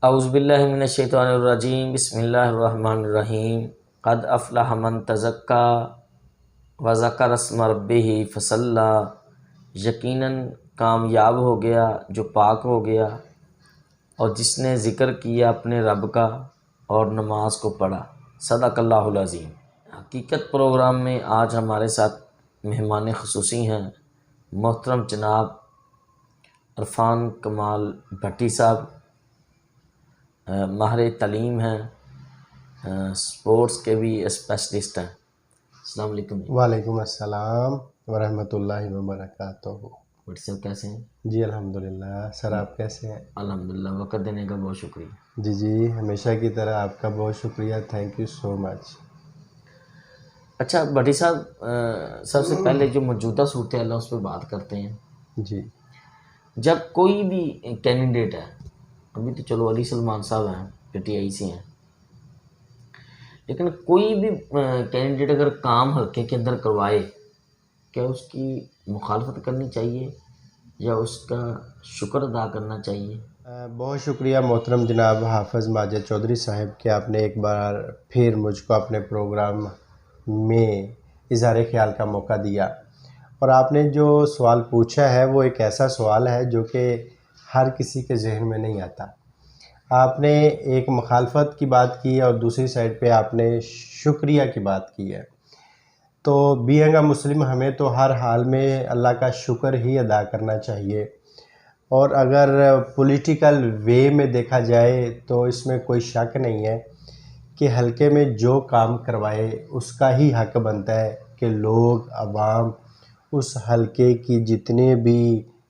औज़ुबिल्लाहि मिनश्शैतानिर्रजीम बिस्मिल्लाहिर्रहमानिर्रहीम क़द अफ़लह मन तज़क्का व ज़करा अस्म रब्बिही फ़सल्ला। यकीनन कामयाब हो गया जो पाक हो गया और जिसने ज़िक्र किया अपने रब का और नमाज को पढ़ा। सदक़ल्लाहुल अज़ीम। हकीकत प्रोग्राम में आज हमारे साथ मेहमान ख़ुसूसी हैं मोहतरम जनाब इरफान कमाल भट्टी साहब। माहिर तालीम हैं, स्पोर्ट्स के भी स्पेशलिस्ट हैं। अस्सलाम वालेकुम। वालेकुम अस्सलाम वरहमतुल्लाहि वबरकातुहू। भट्टी साहब कैसे हैं? जी अल्हम्दुलिल्लाह। सर आप कैसे हैं? अल्हम्दुलिल्लाह। वक़्त देने का बहुत शुक्रिया। जी हमेशा की तरह आपका बहुत शुक्रिया। Thank you so much. अच्छा भट्टी साहब, सबसे पहले जो मौजूदा सूरत हाल है उस पर बात करते हैं। जी जब कोई भी कैंडिडेट है, अभी तो चलो अली सलमान साहब हैं, पीटीआई से हैं, लेकिन कोई भी कैंडिडेट अगर काम हल्के के अंदर करवाए, क्या उसकी मुखालफत करनी चाहिए या उसका शुक्र अदा करना चाहिए? बहुत शुक्रिया मोहतरम जनाब हाफ़िज़ माजिद चौधरी साहब कि आपने एक बार फिर मुझको अपने प्रोग्राम में इज़हार ख्याल का मौका दिया। और आपने जो सवाल पूछा है वो एक ऐसा सवाल है जो कि हर किसी के जहन में नहीं आता। आपने एक मुखालफत की बात की और दूसरी साइड पे आपने शुक्रिया की बात की है। तो बीइंग अ मुस्लिम हमें तो हर हाल में अल्लाह का शुक्र ही अदा करना चाहिए। और अगर पॉलिटिकल वे में देखा जाए तो इसमें कोई शक नहीं है कि हलके में जो काम करवाए उसका ही हक बनता है कि लोग अवाम उस हलके की जितने भी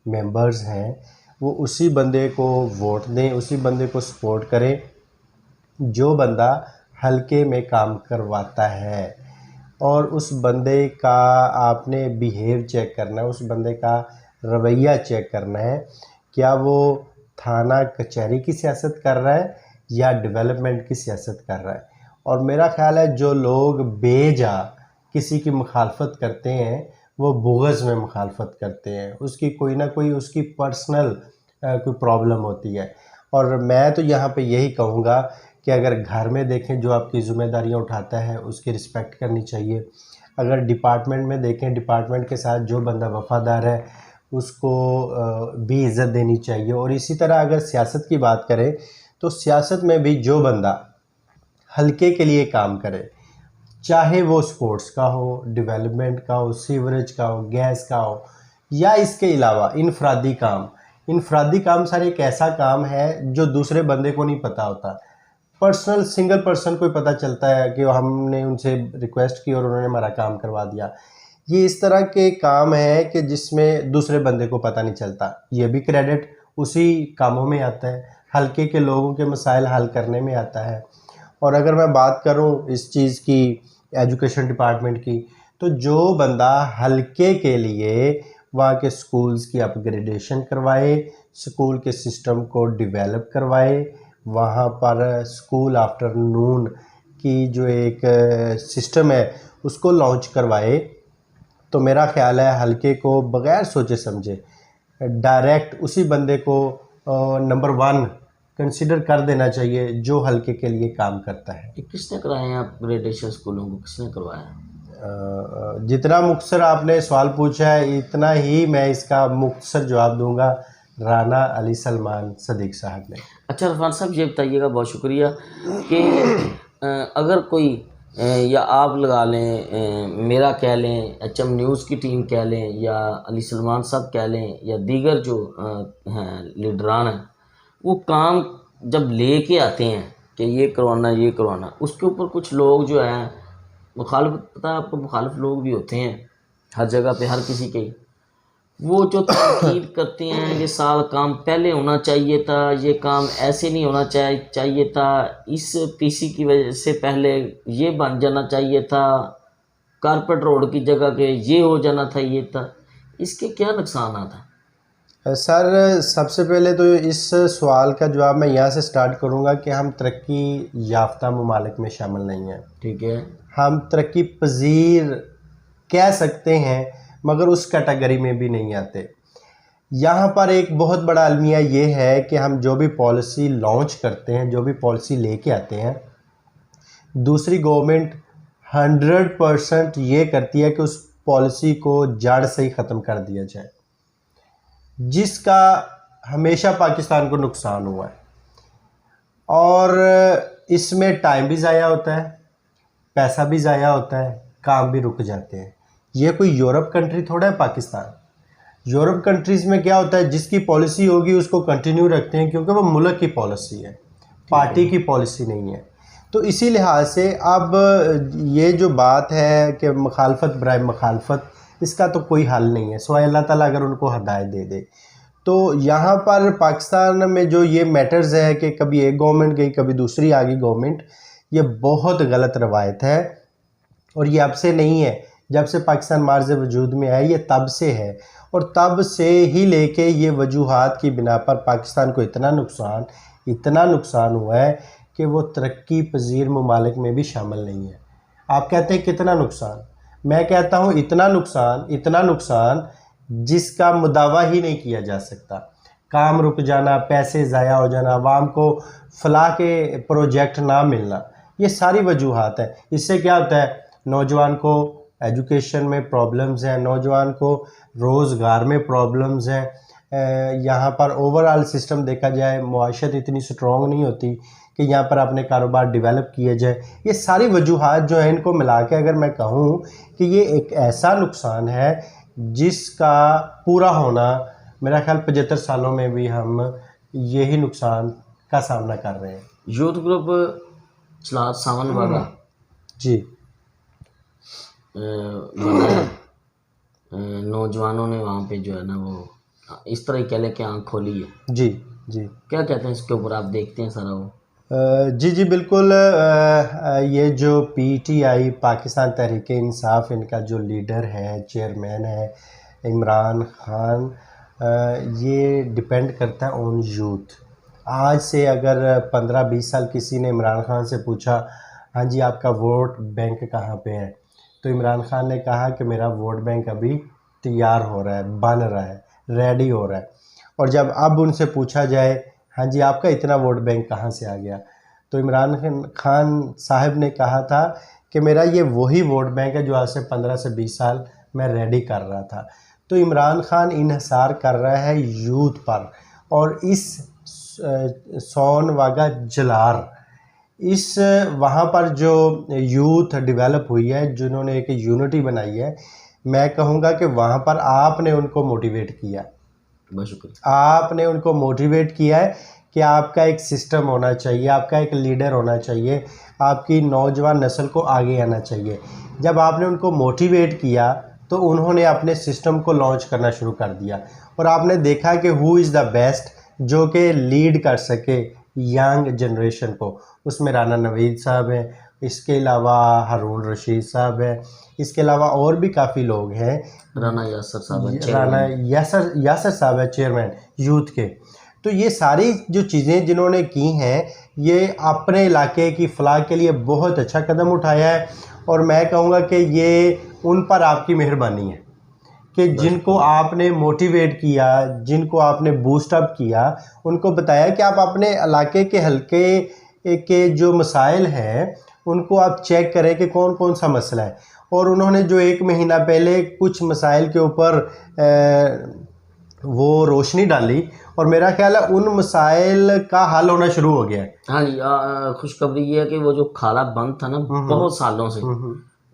मेंबर्स हैं वो उसी बंदे को वोट दें, उसी बंदे को सपोर्ट करें जो बंदा हलके में काम करवाता है। और उस बंदे का आपने बिहेव चेक करना है, उस बंदे का रवैया चेक करना है। क्या वो थाना कचहरी की सियासत कर रहा है या डेवलपमेंट की सियासत कर रहा है। और मेरा ख़्याल है जो लोग बेजा किसी की मुखालफत करते हैं वो बुग़्ज़ में मुखालफत करते हैं, उसकी कोई ना कोई उसकी पर्सनल कोई प्रॉब्लम होती है। और मैं तो यहाँ पे यही कहूँगा कि अगर घर में देखें जो आपकी ज़िम्मेदारियाँ उठाता है उसकी रिस्पेक्ट करनी चाहिए। अगर डिपार्टमेंट में देखें डिपार्टमेंट के साथ जो बंदा वफ़ादार है उसको भी इज़्ज़त देनी चाहिए। और इसी तरह अगर सियासत की बात करें तो सियासत में भी जो बंदा हलके के लिए काम करे, चाहे वो स्पोर्ट्स का हो, डेवलपमेंट का हो, सीवरेज का हो, गैस का हो या इसके अलावा इनफरादी काम सर एक ऐसा काम है जो दूसरे बंदे को नहीं पता होता। पर्सनल सिंगल पर्सन को ही पता चलता है कि हमने उनसे रिक्वेस्ट की और उन्होंने हमारा काम करवा दिया। ये इस तरह के काम है कि जिसमें दूसरे बंदे को पता नहीं चलता। ये भी क्रेडिट उसी कामों में आता है, हलके के लोगों के मसाइल हल करने में आता है। और अगर मैं बात करूं इस चीज़ की एजुकेशन डिपार्टमेंट की, तो जो बंदा हलके के लिए वहाँ के स्कूल्स की अपग्रेडेशन करवाए, स्कूल के सिस्टम को डेवलप करवाए, वहाँ पर स्कूल आफ्टरनून की जो एक सिस्टम है उसको लॉन्च करवाए, तो मेरा ख्याल है हलके को बग़ैर सोचे समझे डायरेक्ट उसी बंदे को नंबर 1 कंसिडर कर देना चाहिए जो हलके के लिए काम करता है। ये किसने कराए हैं अपग्रेडेशन स्कूलों को, किसने करवाया? जितना मुख्तसर आपने सवाल पूछा है इतना ही मैं इसका मुख्तसर जवाब दूंगा। राना अली सलमान सदीक साहब ने। अच्छा इरफान साहब ये बताइएगा, बहुत शुक्रिया, कि अगर कोई या आप लगा लें, मेरा कह लें, HM न्यूज़ की टीम कह लें, या अली सलमान साहब कह लें, या दीगर जो हैं लीडरान हैं, वो काम जब ले के आते हैं कि ये करवाना, उसके ऊपर कुछ लोग जो हैं मुखालिफ, पता है आपको, मुखालिफ लोग भी होते हैं हर जगह पे, हर किसी के, वो जो तनकीद करते हैं ये साल काम पहले होना चाहिए था, ये काम ऐसे नहीं होना चाहिए था, इस पीसी की वजह से पहले ये बन जाना चाहिए था, कारपेट रोड की जगह के ये हो जाना था, ये था, इसके क्या नुकसान आता? सर सबसे पहले तो इस सवाल का जवाब मैं यहाँ से स्टार्ट करूँगा कि हम तरक्की याफ्ता ममालिक में शामिल नहीं हैं। ठीक है। हम तरक्की पजीर कह सकते हैं मगर उस कैटेगरी में भी नहीं आते। यहाँ पर एक बहुत बड़ा अलमिया ये है कि हम जो भी पॉलिसी लॉन्च करते हैं, जो भी पॉलिसी लेके आते हैं, दूसरी गवर्नमेंट 100% ये करती है कि उस पॉलिसी को जड़ से ही ख़त्म कर दिया जाए, जिसका हमेशा पाकिस्तान को नुकसान हुआ है। और इसमें टाइम भी ज़ाया होता है, पैसा भी ज़ाया होता है, काम भी रुक जाते हैं। ये कोई यूरोप कंट्री थोड़ा है पाकिस्तान। यूरोप कंट्रीज़ में क्या होता है, जिसकी पॉलिसी होगी उसको कंटिन्यू रखते हैं, क्योंकि वो मुल्क की पॉलिसी है, पार्टी की पॉलिसी नहीं है। तो इसी लिहाज से अब ये जो बात है कि मुखालफत बराए मुखालफत, इसका तो कोई हल नहीं है, सिवाय अल्लाह ताला अगर उनको हदायत दे दे। तो यहाँ पर पाकिस्तान में जो ये मैटर्स है कि कभी एक गवर्नमेंट गई, कभी दूसरी आ गई गवर्नमेंट, ये बहुत गलत रवायत है। और ये अब से नहीं है, जब से पाकिस्तान मार्ज़ वजूद में आया, ये तब से है। और तब से ही लेके ये वजूहात की बिना पर पाकिस्तान को इतना नुकसान हुआ है कि वो तरक्की पजीर ममालिक में भी शामिल नहीं है। आप कहते हैं कितना नुकसान, मैं कहता हूँ इतना नुकसान जिसका मुदावा ही नहीं किया जा सकता। काम रुक जाना, पैसे ज़ाया हो जाना, आवाम को फलाह के प्रोजेक्ट ना मिलना, ये सारी वजूहात है। इससे क्या होता है, नौजवान को एजुकेशन में प्रॉब्लम्स हैं, नौजवान को रोज़गार में प्रॉब्लम्स हैं। यहाँ पर ओवरऑल सिस्टम देखा जाए, मुआशरत इतनी स्ट्रॉन्ग नहीं होती कि यहाँ पर अपने कारोबार डेवलप किए जाए। ये सारी वजूहात जो हैं, इनको मिला के अगर मैं कहूँ कि ये एक ऐसा नुकसान है जिसका पूरा होना मेरा ख्याल 75 सालों में भी हम यही नुकसान का सामना कर रहे हैं। यूथ ग्रुप चलात सावन वाला जी बनाया, नौजवानों ने वहाँ पे जो है ना वो इस तरह कह लें कि आँख खोली है। जी जी, क्या कहते हैं इसके ऊपर, आप देखते हैं सारा वो? जी बिल्कुल। ये जो पीटीआई पाकिस्तान तहरीक इंसाफ, इनका जो लीडर है, चेयरमैन है इमरान खान, ये डिपेंड करता है ऑन यूथ। आज से अगर 15-20 साल किसी ने इमरान खान से पूछा, हाँ जी आपका वोट बैंक कहाँ पे है, तो इमरान खान ने कहा कि मेरा वोट बैंक अभी तैयार हो रहा है, बन रहा है, रेडी हो रहा है। और जब अब उनसे पूछा जाए, हाँ जी आपका इतना वोट बैंक कहाँ से आ गया, तो इमरान खान साहब ने कहा था कि मेरा ये वही वोट बैंक है जो आज से 15 से 20 साल मैं रेडी कर रहा था। तो इमरान खान इन्हिसार कर रहा है यूथ पर, और इस सोन वागा जलार, इस वहाँ पर जो यूथ डेवलप हुई है, जिन्होंने एक यूनिटी बनाई है, मैं कहूँगा कि वहाँ पर आपने उनको मोटिवेट किया, बहुत शुक्रिया। आपने उनको मोटिवेट किया है कि आपका एक सिस्टम होना चाहिए, आपका एक लीडर होना चाहिए, आपकी नौजवान नस्ल को आगे आना चाहिए। जब आपने उनको मोटिवेट किया तो उन्होंने अपने सिस्टम को लॉन्च करना शुरू कर दिया, और आपने देखा कि हु इज़ द बेस्ट जो कि लीड कर सके यंग जनरेशन को। उसमें राना नवीद साहब हैं, इसके अलावा हारून रशीद साहब हैं, इसके अलावा और भी काफ़ी लोग हैं, राना यासर साहब राना यासर साहब है चेयरमैन यूथ के। तो ये सारी जो चीज़ें जिन्होंने की हैं, ये अपने इलाके की फलाह के लिए बहुत अच्छा कदम उठाया है। और मैं कहूँगा कि ये उन पर आपकी मेहरबानी है कि जिनको आपने मोटिवेट किया, जिनको आपने बूस्ट अप किया, उनको बताया कि आप अपने इलाके के हल्के के जो मसाइल हैं उनको आप चेक करें कि कौन कौन सा मसला है। और उन्होंने जो 1 महीना पहले कुछ मसाइल के ऊपर वो रोशनी डाली, और मेरा ख्याल है उन मसाइल का हल होना शुरू हो गया है। हाँ जी, खुशखबरी ये है कि वो जो खाला बंद था ना बहुत सालों से,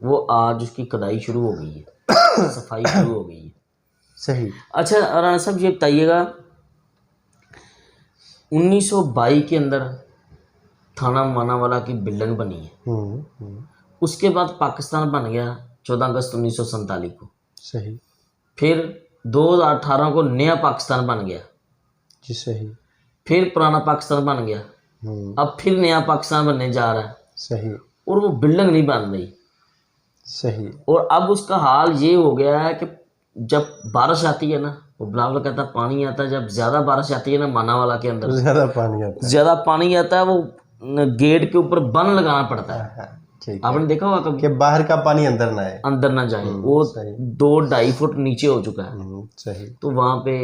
वो आज उसकी कदाई शुरू हो गई है, सफाई शुरू हो गई है। सही। अच्छा राना साहब, ये बताइएगा 1922 के अंदर थाना मानावाला की बिल्डिंग बनी है, उसके बाद पाकिस्तान बन गया 14 अगस्त 1947 को। सही। फिर 2018 को नया पाकिस्तान बन गया जी। सही। फिर पुराना पाकिस्तान बन गया, अब फिर नया पाकिस्तान बनने जा रहा है। सही। और वो बिल्डिंग नहीं बन रही। सही। और अब उसका हाल ये हो गया है कि जब बारिश आती है ना, वो बिलावल कहता है पानी आता है, जब ज़्यादा बारिश आती है ना मानावाला के अंदर, ज़्यादा पानी आता है, वो गेट के ऊपर बन लगाना पड़ता है। ठीक है। आपने देखा होगा कभी कि बाहर का पानी अंदर ना आए। अंदर ना जाए, वो सही। 2-2.5 फुट नीचे हो चुका है। सही। तो वहाँ पे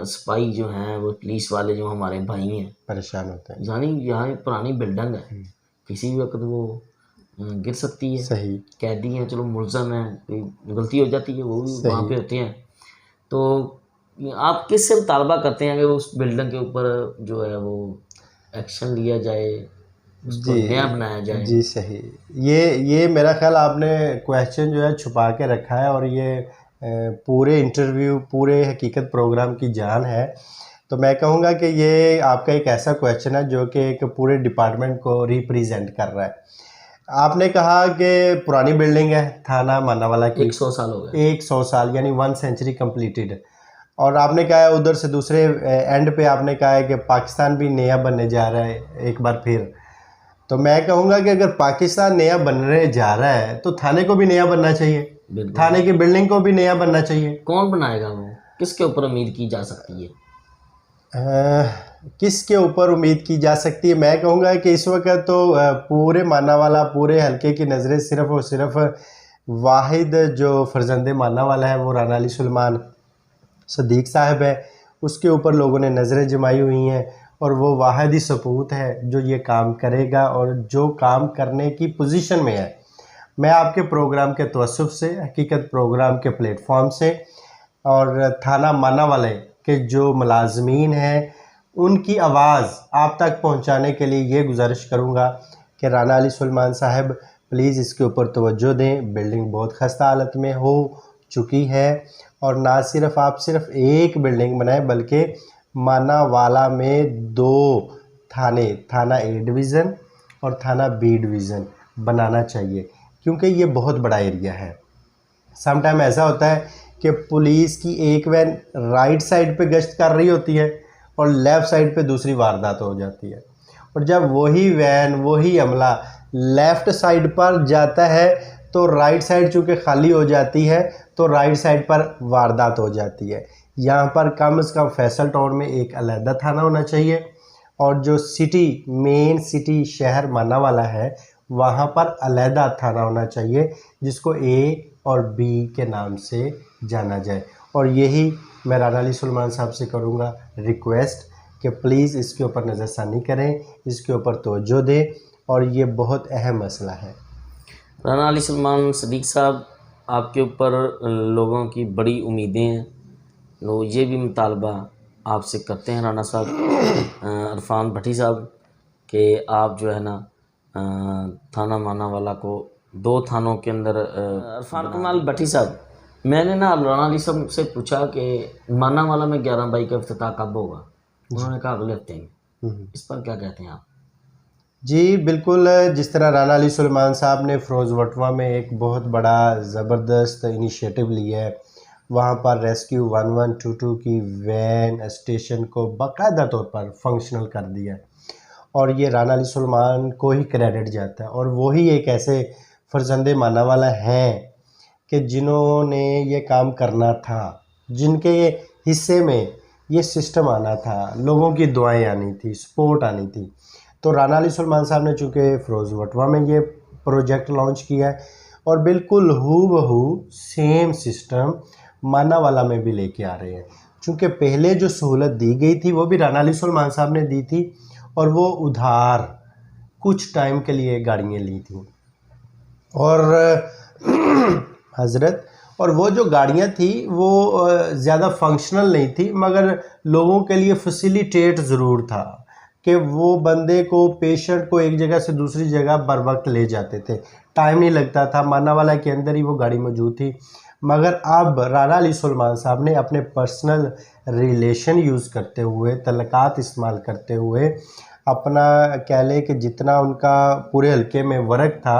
सिपाही जो हैं, वो पुलिस वाले जो हमारे भाई हैं, परेशान होते हैं। यानी यहाँ एक पुरानी बिल्डिंग है, किसी भी वक्त वो गिर सकती है। सही। कैदी हैं, चलो मुलजम हैं, कोई गलती हो जाती है, वो भी वहाँ पे होते हैं। तो आप किससे मुतालबा करते हैं कि उस बिल्डिंग के ऊपर जो है वो एक्शन लिया जाए, उसको नया बनाया जाए? जी सही। ये मेरा ख्याल आपने क्वेश्चन जो है छुपा के रखा है, और ये पूरे इंटरव्यू, पूरे हकीकत प्रोग्राम की जान है। तो मैं कहूँगा कि ये आपका एक ऐसा क्वेश्चन है जो कि एक पूरे डिपार्टमेंट को रिप्रेजेंट कर रहा है। आपने कहा कि पुरानी बिल्डिंग है थाना मानावाला की, 100 साल हो गए। 100 साल यानी 1 सेंचुरी कंप्लीटेड। और आपने कहा है उधर से दूसरे एंड पे आपने कहा है कि पाकिस्तान भी नया बनने जा रहा है एक बार फिर। तो मैं कहूँगा कि अगर पाकिस्तान नया बनने जा रहा है तो थाने को भी नया बनना चाहिए, थाने की बिल्डिंग को भी नया बनना चाहिए। कौन बनाएगा वो? किसके ऊपर उम्मीद की जा सकती है? किसके ऊपर उम्मीद की जा सकती है? मैं कहूँगा कि इस वक्त तो पूरे मानावाला, पूरे हल्के की नज़रें सिर्फ़ और सिर्फ वाहिद जो फर्जंदे मानावाला है वो राना अली सुलेमान सदीक साहब है, उसके ऊपर लोगों ने नज़रें जमाई हुई हैं, और वो वाहिद ही सपूत है जो ये काम करेगा और जो काम करने की पोजीशन में है। मैं आपके प्रोग्राम के तवस्सुफ से, हकीकत प्रोग्राम के प्लेटफॉर्म से, और थाना मानावाला के जो मुलाजमीन हैं उनकी आवाज़ आप तक पहुंचाने के लिए ये गुजारिश करूंगा कि राना अली सुलेमान साहब प्लीज़ इसके ऊपर तवज्जो दें। बिल्डिंग बहुत खस्ता हालत में हो चुकी है, और ना सिर्फ आप सिर्फ एक बिल्डिंग बनाएं बल्कि मानावाला में 2 थाने, थाना ए डिवीज़न और थाना बी डिवीज़न बनाना चाहिए, क्योंकि ये बहुत बड़ा एरिया है। सम टाइम ऐसा होता है कि पुलिस की एक वैन राइट साइड पे गश्त कर रही होती है और लेफ़्ट साइड पे दूसरी वारदात हो जाती है, और जब वही वैन, वही अमला लेफ़्ट साइड पर जाता है तो राइट साइड चूँकि खाली हो जाती है तो राइट साइड पर वारदात हो जाती है। यहाँ पर कम से कम फैसल टाउन में एक अलहदा थाना होना चाहिए, और जो सिटी, मेन सिटी शहर मानावाला है वहाँ पर अलहदा थाना होना चाहिए जिसको ए और बी के नाम से जाना जाए। और यही मैं राना अली सुलेमान साहब से करूँगा रिक्वेस्ट कि प्लीज़ इसके ऊपर नज़रसानी करें, इसके ऊपर तवज्जो दें, और ये बहुत अहम मसला है। राना अली सुलेमान सदीक साहब, आपके ऊपर लोगों की बड़ी उम्मीदें हैं। लोग ये भी मुतालबा आपसे करते हैं राना साहब, इरफान भट्टी साहब, कि आप जो है ना थाना मानावाला को 2 थानों के अंदर इरफान कमाल भट्टी साहब, मैंने ना राना अली साहब से पूछा कि मानावाला में 11 मई का इफ्तिताह कब होगा? उन्होंने कहा अगले हफ्ते में। इस पर क्या कहते हैं आप? जी बिल्कुल, जिस तरह राना अली सुलेमान साहब ने फ़िरोज़ वटवा में एक बहुत बड़ा ज़बरदस्त इनिशिएटिव लिया है, वहाँ पर रेस्क्यू 1122 की वैन स्टेशन को बाकायदा तौर पर फंक्शनल कर दिया है, और ये राना अली सुलेमान को ही क्रेडिट जाता है। और वही एक ऐसे फर्जंदे मानावाला हैं कि जिन्होंने ये काम करना था, जिनके हिस्से में ये सिस्टम आना था, लोगों की दुआएं आनी थी, सपोर्ट आनी थी। तो राना अली सुलेमान साहब ने चूँकि फ़िरोज़ वटवा में ये प्रोजेक्ट लॉन्च किया है, और बिल्कुल हूबहू सेम सिस्टम मानावाला में भी लेके आ रहे हैं। चूँकि पहले जो सहूलत दी गई थी वो भी राना अली सुलेमान साहब ने दी थी, और वो उधार कुछ टाइम के लिए गाड़ियाँ ली थी, और हज़रत, और वो जो गाड़ियाँ थी वो ज़्यादा फंक्शनल नहीं थी, मगर लोगों के लिए फैसिलिटेट ज़रूर था कि वो बंदे को, पेशेंट को एक जगह से दूसरी जगह बर वक्त ले जाते थे, टाइम नहीं लगता था। मानावाला के अंदर ही वो गाड़ी मौजूद थी। मगर अब राना अली सुलेमान साहब ने अपने पर्सनल रिलेशन यूज़ करते हुए, तलक़ात इस्तेमाल करते हुए, अपना कह लें कि जितना उनका पूरे हल्के में वर्क था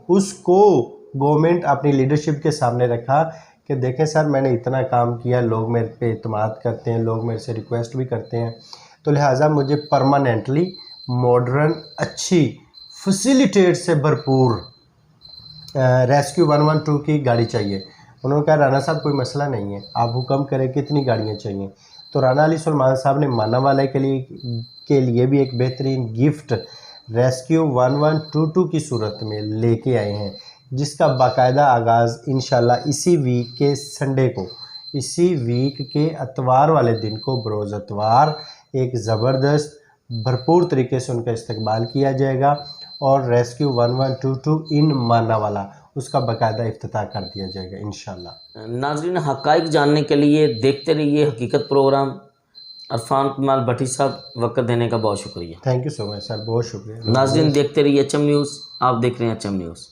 उसको गवर्नमेंट अपनी लीडरशिप के सामने रखा कि देखें सर, मैंने इतना काम किया, लोग मेरे पे इत्मीनान करते हैं, लोग मेरे से रिक्वेस्ट भी करते हैं, तो लिहाजा मुझे परमानेंटली मॉडर्न, अच्छी, फैसिलिटेट से भरपूर रेस्क्यू 112 की गाड़ी चाहिए। उन्होंने कहा राना साहब कोई मसला नहीं है, आप हुक्म करें कितनी गाड़ियाँ चाहिए। तो राना अली सुलेमान साहब ने मानावाला के लिए भी एक बेहतरीन गिफ्ट रेस्क्यू 1122 की सूरत में लेके आए हैं, जिसका बाकायदा आगाज़ इंशाल्लाह इसी वीक के संडे को, इसी वीक के इतवार वाले दिन को, बरोज़ इतवार एक ज़बरदस्त भरपूर तरीके से उनका इस्तकबाल किया जाएगा और रेस्क्यू 1122 इन मानावाला उसका बाकायदा इफ्तिताह कर दिया जाएगा इंशाल्लाह। नाज़रीन, हक़ाइक़ जानने के लिए देखते रहिए हकीकत प्रोग्राम। अरफान कमाल भट्टी साहब, वक्त देने का बहुत शुक्रिया। Thank you so much sir, बहुत शुक्रिया। नाज़रीन, देखते रहिए HM न्यूज़। आप देख रहे हैं HM न्यूज़।